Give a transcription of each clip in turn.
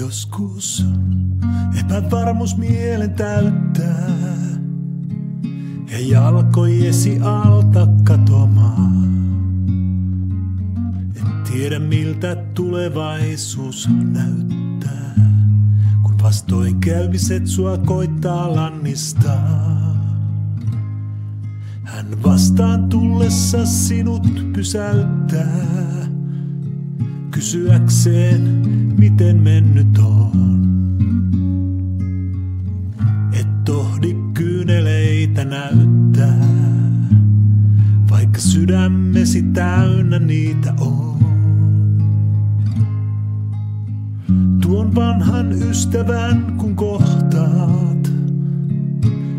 Joskus epävarmuus mielen täyttää ja jalkojesi alta katomaan. En tiedä miltä tulevaisuus näyttää, kun vastoinkäymiset sua koittaa lannistaa. Hän vastaan tullessa sinut pysäyttää, kysyäkseen miten mennyt on. Et tohdi kyyneleitä näyttää, vaikka sydämesi täynnä niitä on. Tuon vanhan ystävän kun kohtaat,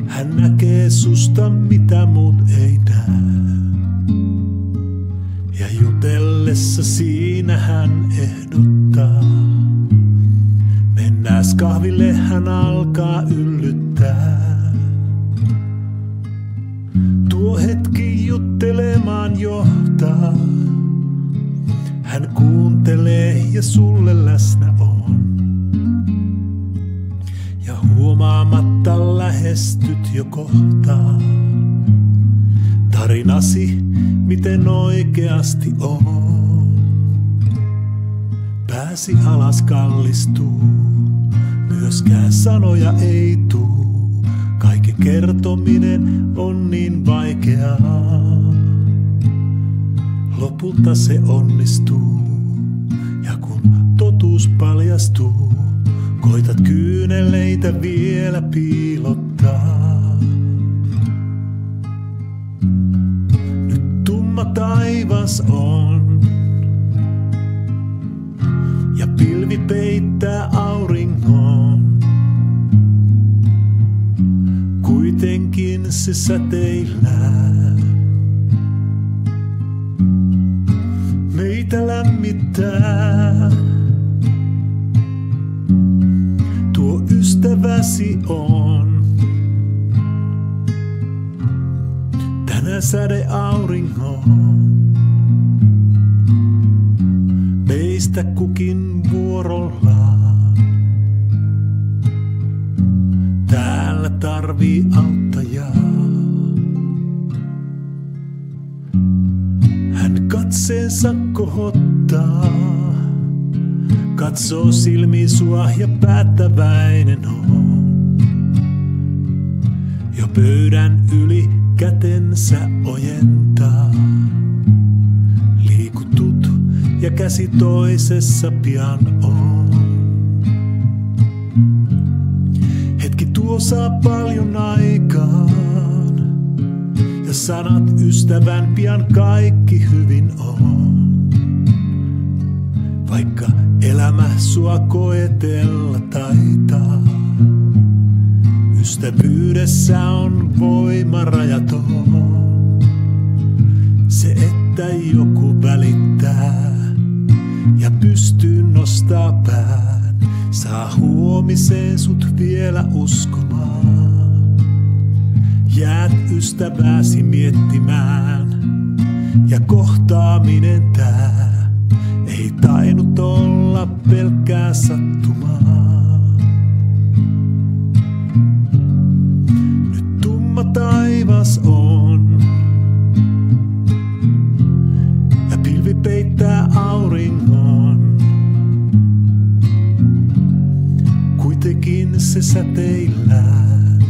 hän näkee susta mitä muut ei näe. Ja jutellessa siinä hän ehdottaa, mennääs kahville hän alkaa yllyttää. Tuo hetki juttelemaan johtaa, hän kuuntelee ja sulle läsnä on. Ja huomaamatta lähestyt jo kohtaa tarinasi, miten oikeasti on. Pääsi alas kallistuu, myöskään sanoja ei tuu. Kaiken kertominen on niin vaikeaa. Lopulta se onnistuu, ja kun totuus paljastuu, koitat kyyneleitä vielä piilottaa. Nyt tumma taivas on, ja pilvi peittää auringon. Kuitenkin se säteillään meitä lämmittää. Tuo ystäväsi on tänä sädeauringon. Meistä kukin vuorollaan täällä tarvii auttajaa. Hän katseensa kohottaa, katsoo silmiin sua ja päättäväinen on. Jo pöydän yli kätensä ojentaa. Liikutut ja käsi toisessa pian on. Hetki tuo saa paljon aikaan, ja sanat ystävän pian kaikki hyvin on. Vaikka elämä sua koetella taitaa, ystävyydessä on voima rajaton. Se, että joku välittää ja pystyy nostaa pään, saa huomiseen sut vielä uskomaan. Jäät ystäväsi miettimään, ja kohtaaminen tää ei tainnut olla pelkkää sattumaa. Nyt tumma taivas on, ja pilvi peittää auringon. Kuitenkin se säteillään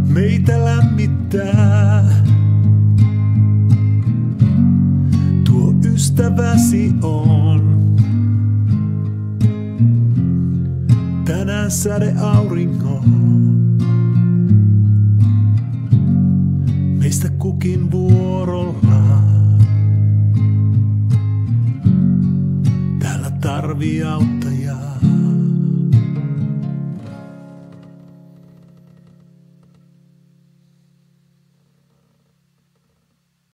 meitä lämmittää. Tuo ystäväsi on tänään sädeauringon. Meistä kukin vuorollaan täällä tarvii auttajaa.